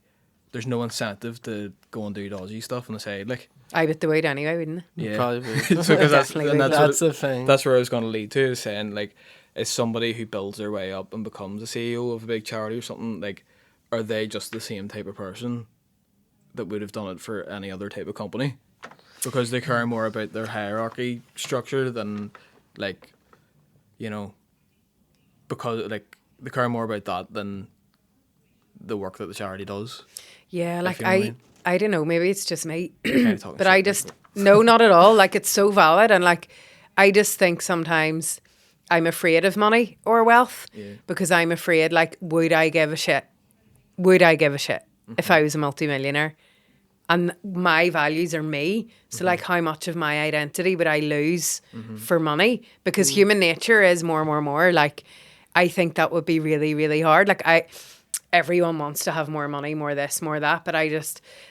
Speaker 3: there's no incentive to go and do dodgy stuff on the side. Like,
Speaker 1: I bet they would anyway, wouldn't they?
Speaker 3: yeah.
Speaker 2: Probably would.
Speaker 3: So, because
Speaker 1: Definitely would.
Speaker 2: That's the thing.
Speaker 3: that's where I was going to lead to, is saying like, is somebody who builds their way up and becomes a CEO of a big charity or something, like, are they just the same type of person that would have done it for any other type of company? Because they care more about their hierarchy structure than, like, you know, because like they care more about that than the work that the charity does.
Speaker 1: Yeah, like
Speaker 3: you know what I mean.
Speaker 1: I don't know, maybe it's just me.
Speaker 3: Kinda talking
Speaker 1: But I
Speaker 3: shit,
Speaker 1: just, no, not at all. Like, it's so valid. And like, I just think sometimes I'm afraid of money or wealth because I'm afraid, like, would I give a shit? Would I give a shit if I was a multimillionaire? And my values are me. So, like, how much of my identity would I lose for money? Because human nature is more. Like, I think that would be really, really hard. Like, everyone wants to have more money, more this, more that. But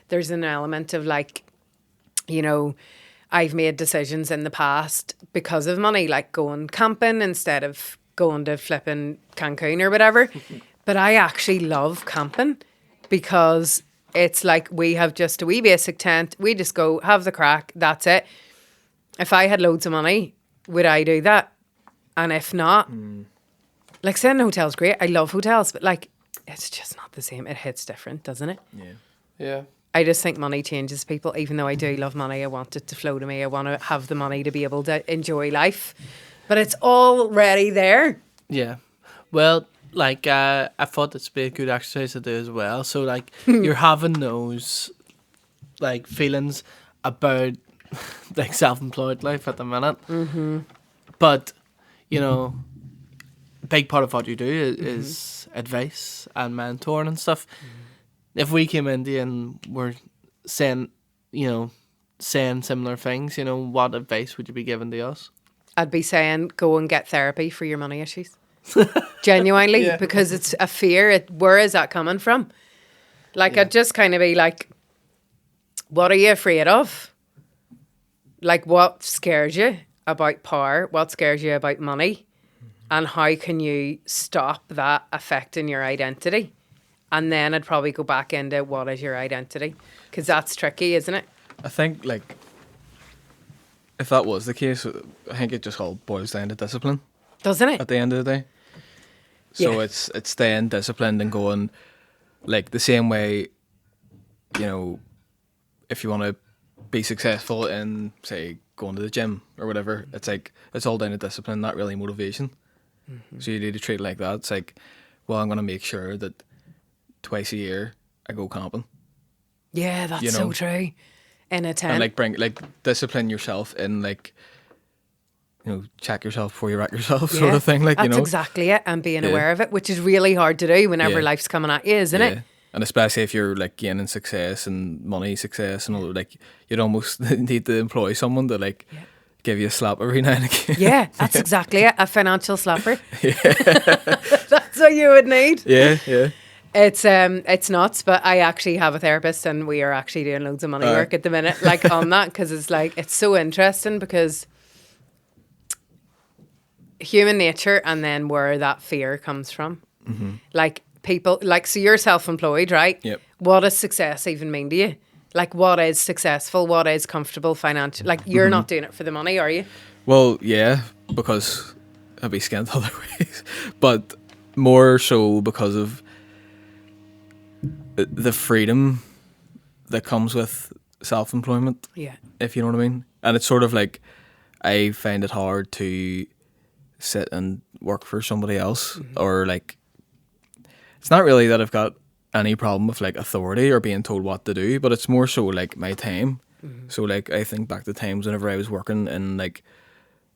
Speaker 1: there's an element of like, you know, I've made decisions in the past because of money, like going camping instead of going to flipping Cancun or whatever. But I actually love camping because it's like we have just a wee basic tent. We just go, have the crack, that's it. If I had loads of money, would I do that? And if not, like, staying in a hotel's great. I love hotels, but like, it's just not the same. It hits different, doesn't it?
Speaker 3: Yeah.
Speaker 2: Yeah.
Speaker 1: I just think money changes people. Even though I do love money, I want it to flow to me. I want to have the money to be able to enjoy life. But it's already there.
Speaker 2: Yeah. Well, like, I thought this would be a good exercise to do as well. So, like, you're having those, like, feelings about like self-employed life at the minute. But you know, a big part of what you do is advice and mentoring and stuff. If we came into you and were saying, you know, saying similar things, you know, what advice would you be giving to us?
Speaker 1: I'd be saying go and get therapy for your money issues. Genuinely,
Speaker 2: Yeah.
Speaker 1: because it's a fear. Where is that coming from? Like, I'd just kind of be like, what are you afraid of? Like, what scares you about power? What scares you about money? And how can you stop that affecting your identity? And then I'd probably go back into what is your identity? Because that's tricky, isn't it?
Speaker 3: I think, like, if that was the case, I think it just all boils down to discipline
Speaker 1: Doesn't it?
Speaker 3: at the end of the day. So
Speaker 1: Yeah.
Speaker 3: it's staying disciplined and going, like, the same way, you know, if you want to be successful in, say, going to the gym or whatever, it's like, it's all down to discipline, not really motivation. So you need to treat it like that. It's like, well, I'm going to make sure that twice a year I go camping.
Speaker 1: Yeah, that's
Speaker 3: You
Speaker 1: so
Speaker 3: know.
Speaker 1: true. In a tent.
Speaker 3: And like discipline yourself in, like, you know, check yourself before you wreck yourself, sort of thing. Like,
Speaker 1: that's
Speaker 3: you know.
Speaker 1: exactly it. And being
Speaker 3: Yeah.
Speaker 1: aware of it, which is really hard to do whenever
Speaker 3: Yeah.
Speaker 1: life's coming at you, isn't it?
Speaker 3: And especially if you're, like, gaining success and money success and all, like, you'd almost need to employ someone to, like, give you a slap every now and again.
Speaker 1: Yeah, that's exactly it. A financial slapper. That's what you would need.
Speaker 3: Yeah.
Speaker 1: It's nuts, but I actually have a therapist and we are actually doing loads of money work at the minute, like on that, because it's like, it's so interesting because human nature and then where that fear comes from. Like people, like, so you're self-employed, right?
Speaker 3: Yep.
Speaker 1: What does success even mean to you? Like, what is successful? What is comfortable financial? Like, you're not doing it for the money, are you?
Speaker 3: Well, yeah, because I'd be skint other ways. But more so because of the freedom that comes with self-employment,
Speaker 1: Yeah.
Speaker 3: if you know what I mean. And it's sort of like, I find it hard to sit and work for somebody else, or, like, it's not really that I've got any problem with, like, authority or being told what to do, but it's more so, like, my time. So, like, I think back to times whenever I was working in, like,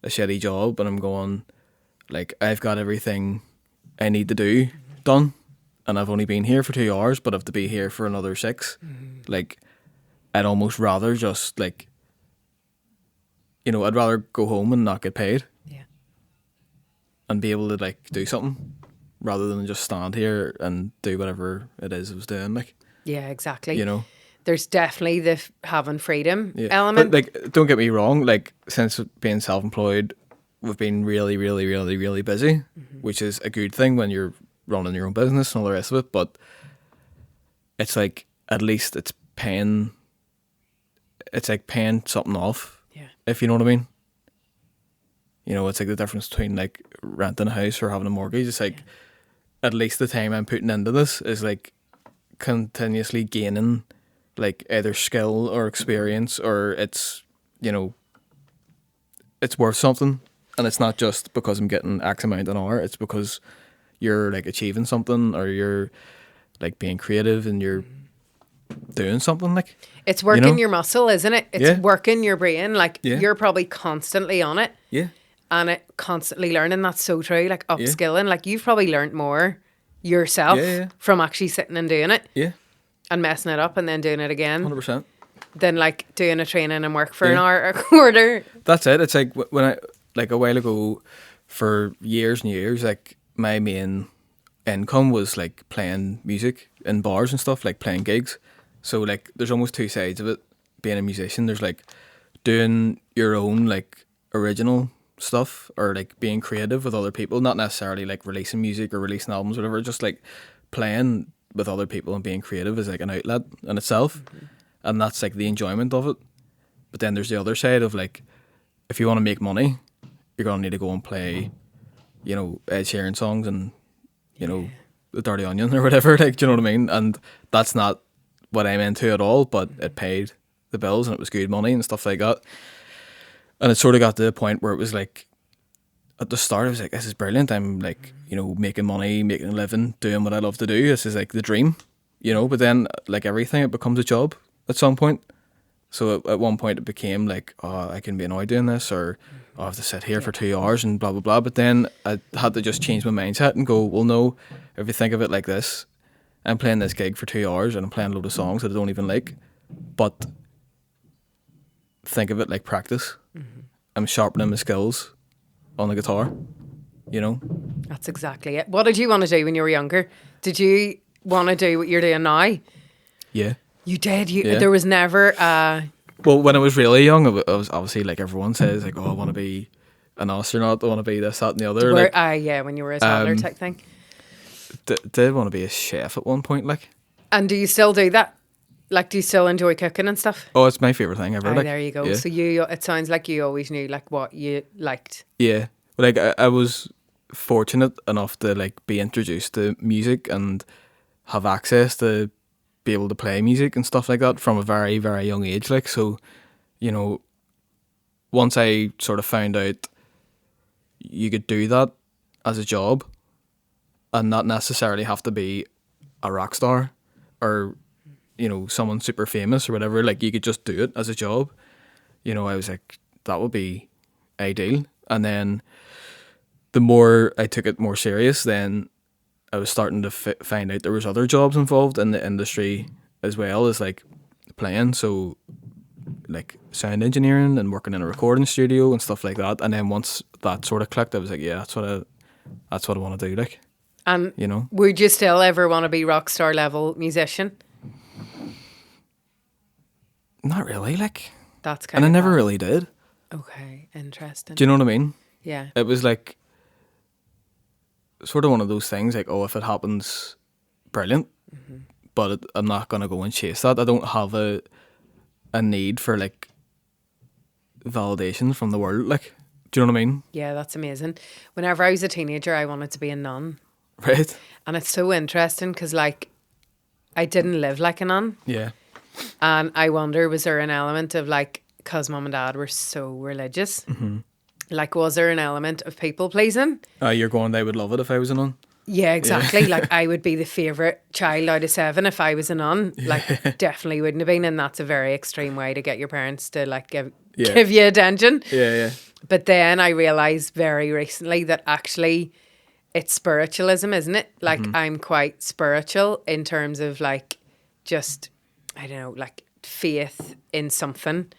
Speaker 3: a shitty job and I'm going, like, I've got everything I need to do done and I've only been here for 2 hours, but I have to be here for another 6. Like, I'd almost rather just, like, you know, I'd rather go home and not get paid
Speaker 1: Yeah.
Speaker 3: and be able to, like, do something rather than just stand here and do whatever it is I was doing, like,
Speaker 1: Yeah, exactly.
Speaker 3: you know.
Speaker 1: There's definitely the having freedom
Speaker 3: Yeah.
Speaker 1: element.
Speaker 3: But, like, don't get me wrong, like, since being self-employed, we've been really, really, really, really busy, which is a good thing when you're running your own business and all the rest of it, but it's like, at least it's like paying something off,
Speaker 1: Yeah.
Speaker 3: if you know what I mean. You know, it's like the difference between, like, renting a house or having a mortgage. It's like, at least the time I'm putting into this is, like, continuously gaining, like, either skill or experience, or it's, you know, it's worth something. And it's not just because I'm getting X amount an hour, it's because you're, like, achieving something, or you're, like, being creative and you're doing something, like.
Speaker 1: It's working
Speaker 3: know?
Speaker 1: your muscle, isn't it? It's
Speaker 3: Yeah.
Speaker 1: working your brain. Like,
Speaker 3: Yeah.
Speaker 1: you're probably constantly on it
Speaker 3: Yeah.
Speaker 1: and it constantly learning. That's so true. Like, upskilling. Like, you've probably learned more yourself
Speaker 3: Yeah.
Speaker 1: from actually sitting and doing it
Speaker 3: Yeah.
Speaker 1: and messing it up and then doing it again
Speaker 3: 100%.
Speaker 1: than, like, doing a training and work for an
Speaker 3: Yeah.
Speaker 1: hour or a quarter.
Speaker 3: That's it. It's like when I, like, a while ago, for years and years, like, my main income was, like, playing music in bars and stuff, like, playing gigs. So, like, there's almost two sides of it, being a musician. There's, like, doing your own, like, original stuff, or, like, being creative with other people, not necessarily, like, releasing music or releasing albums or whatever, just, like, playing with other people and being creative is, like, an outlet in itself. And that's, like, the enjoyment of it. But then there's the other side of, like, if you want to make money, you're going to need to go and play, you know, Ed Sheeran songs and, you know, The Dirty Onion or whatever, like, do you know what I mean? And that's not what I'm into at all, but it paid the bills and it was good money and stuff like that. And it sort of got to the point where it was like, at the start I was like, this is brilliant. I'm, like, you know, making money, making a living, doing what I love to do. This is, like, the dream, you know. But then, like everything, it becomes a job at some point. So at one point it became like, oh, I can be annoyed doing this, or oh, I have to sit here for 2 hours and blah blah blah. But then I had to just change my mindset and go, well, no. If you think of it like this, I'm playing this gig for 2 hours and I'm playing a load of songs that I don't even like, but think of it like practice. I'm sharpening my skills on the guitar, you know?
Speaker 1: That's exactly it. What did you want to do when you were younger? Did you want to do what you're doing now?
Speaker 3: Yeah.
Speaker 1: You did.
Speaker 3: Yeah.
Speaker 1: There was never
Speaker 3: Well, when I was really young, I was obviously, like everyone says, like, oh, I want to be an astronaut, I want to be this, that and the other.
Speaker 1: where,
Speaker 3: Like,
Speaker 1: yeah, when you were a toddler type thing.
Speaker 3: did want to be a chef at one point, like.
Speaker 1: And do you still do that? Like, do you still enjoy cooking and stuff?
Speaker 3: Oh, it's my favourite thing ever.
Speaker 1: Aye,
Speaker 3: Like,
Speaker 1: there you go.
Speaker 3: Yeah.
Speaker 1: So it sounds like you always knew like what you liked.
Speaker 3: Yeah. Like, I was fortunate enough to, like, be introduced to music and have access to be able to play music and stuff like that from a very, very young age. Like, so, you know, once I sort of found out you could do that as a job and not necessarily have to be a rock star or, you know, someone super famous or whatever, like, you could just do it as a job. You know, I was like, that would be ideal. And then the more I took it more serious, then I was starting to find out there was other jobs involved in the industry as well as, like, playing. So, like, sound engineering and working in a recording studio and stuff like that. And then once that sort of clicked, I was like, yeah, that's what I want to do. Like,
Speaker 1: And
Speaker 3: you know,
Speaker 1: would you still ever want to be rock star level musician?
Speaker 3: not really. Like,
Speaker 1: That's kind
Speaker 3: and I
Speaker 1: of
Speaker 3: never
Speaker 1: that.
Speaker 3: really did.
Speaker 1: Okay, interesting.
Speaker 3: Do you know what I mean?
Speaker 1: Yeah.
Speaker 3: It was like sort of one of those things. Like, oh, if it happens, brilliant. But I'm not gonna go and chase that. I don't have a need for, like, validation from the world. Like, do you know what I mean?
Speaker 1: Yeah, that's amazing. Whenever I was a teenager, I wanted to be a nun.
Speaker 3: Right?
Speaker 1: And it's so interesting because, like, I didn't live like a nun.
Speaker 3: Yeah.
Speaker 1: And I wonder, was there an element of, like, because mum and dad were so religious, like, was there an element of people pleasing?
Speaker 3: You're going, they would love it if I was a nun.
Speaker 1: Yeah, exactly. Like, I would be the favourite child out of 7 if I was a nun. Like, definitely wouldn't have been. And that's a very extreme way to get your parents to, like, give you attention.
Speaker 3: Yeah, yeah.
Speaker 1: But then I realised very recently that actually it's spiritualism, isn't it? Like, I'm quite spiritual in terms of, like, just, I don't know, like, faith in something.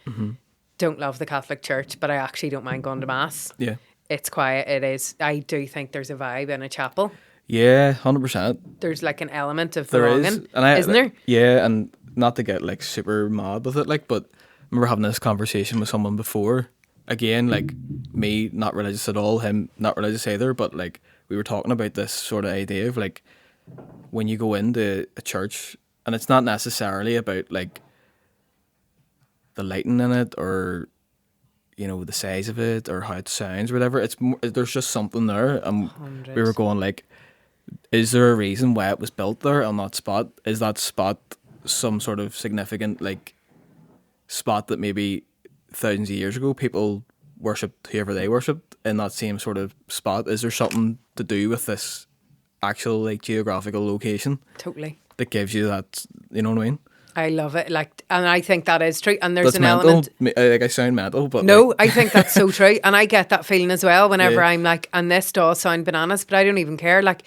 Speaker 1: Don't love the Catholic Church, but I actually don't mind going to Mass.
Speaker 3: Yeah.
Speaker 1: It's quiet. It is. I do think there's a vibe in a chapel.
Speaker 3: Yeah, 100%.
Speaker 1: There's like an element of
Speaker 3: There
Speaker 1: belonging,
Speaker 3: is, and
Speaker 1: isn't there?
Speaker 3: Yeah, and not to get, like, super mad with it, like, but I remember having this conversation with someone before. Again, like, me not religious at all, him not religious either, but, like, we were talking about this sort of idea of, like, when you go into a church, and it's not necessarily about, like, the lighting in it or, you know, the size of it or how it sounds or whatever. It's more, there's just something there, and we were going, like, is there a reason why it was built there on that spot? Is that spot some sort of significant, like, spot that maybe thousands of years ago people worshipped whoever they worshipped in that same sort of spot? Is there something to do with this actual, like, geographical location
Speaker 1: Totally.
Speaker 3: that gives you that, you know what I mean?
Speaker 1: I love it. Like, and I think that is true. And there's
Speaker 3: That's
Speaker 1: an
Speaker 3: mental.
Speaker 1: element.
Speaker 3: Like, I sound mental, but
Speaker 1: No,
Speaker 3: like,
Speaker 1: I think that's so true. And I get that feeling as well whenever
Speaker 3: Yeah.
Speaker 1: I'm like, and this does sound bananas, but I don't even care. Like,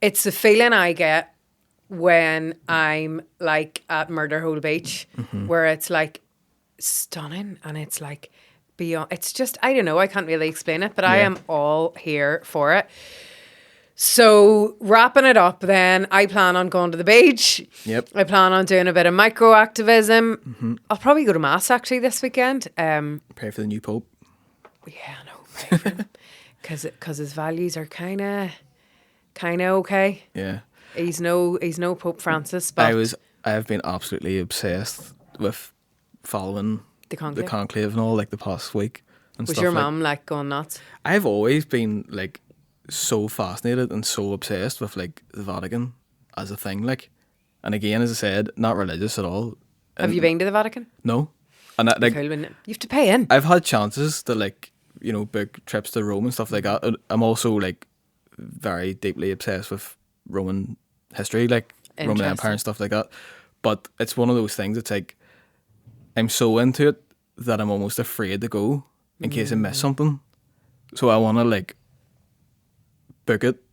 Speaker 1: it's the feeling I get when I'm like at Murder Hole Beach, where it's like stunning and it's like beyond. It's just, I don't know, I can't really explain it, but I
Speaker 3: Yeah.
Speaker 1: am all here for it. So wrapping it up then, I plan on going to the beach.
Speaker 3: Yep.
Speaker 1: I plan on doing a bit of micro activism. I'll probably go to Mass actually this weekend.
Speaker 3: pray for the new pope.
Speaker 1: Yeah, no, pray for him. Because his values are kind of okay.
Speaker 3: Yeah.
Speaker 1: He's no Pope Francis, but
Speaker 3: I have been absolutely obsessed with following
Speaker 1: The conclave?
Speaker 3: the conclave and all, like, the past week and
Speaker 1: was
Speaker 3: stuff.
Speaker 1: your
Speaker 3: like,
Speaker 1: mum like going nuts?
Speaker 3: I've always been, like, so fascinated and so obsessed with, like, the Vatican as a thing, like, and again, as I said, not religious at all.
Speaker 1: Have you been to the Vatican?
Speaker 3: No, and I, like,
Speaker 1: Cool, wouldn't it? You have to pay in.
Speaker 3: I've had chances to, like, you know, book trips to Rome and stuff like that. And I'm also, like, very deeply obsessed with Roman history, like Roman
Speaker 1: Interesting.
Speaker 3: Empire and stuff like that. But it's one of those things. It's like I'm so into it that I'm almost afraid to go in case I miss something. So I want to like book it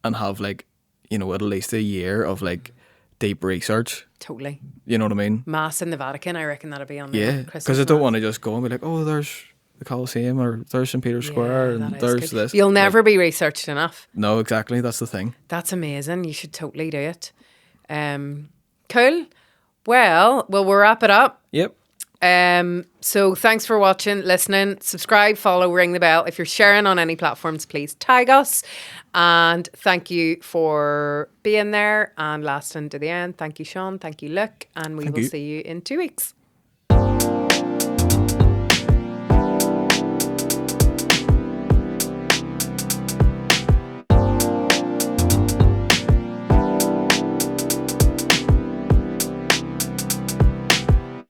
Speaker 3: and have like, you know, at least a year of like deep research.
Speaker 1: Totally.
Speaker 3: You know what I mean?
Speaker 1: Mass in the Vatican, I reckon that'll be on there.
Speaker 3: Yeah, because I don't want to just go and be like, oh, there's the Colosseum or there's St. Peter's Square and there's this.
Speaker 1: You'll never be researched enough.
Speaker 3: No, exactly. That's the thing.
Speaker 1: That's amazing. You should totally do it. Cool. Well, we'll wrap it up.
Speaker 3: Yep.
Speaker 1: So thanks for watching, listening, subscribe, follow, ring the bell. If you're sharing on any platforms, please tag us. And thank you for being there and lasting to the end. Thank you, Sean. Thank you, Luke. And we will see you in 2 weeks.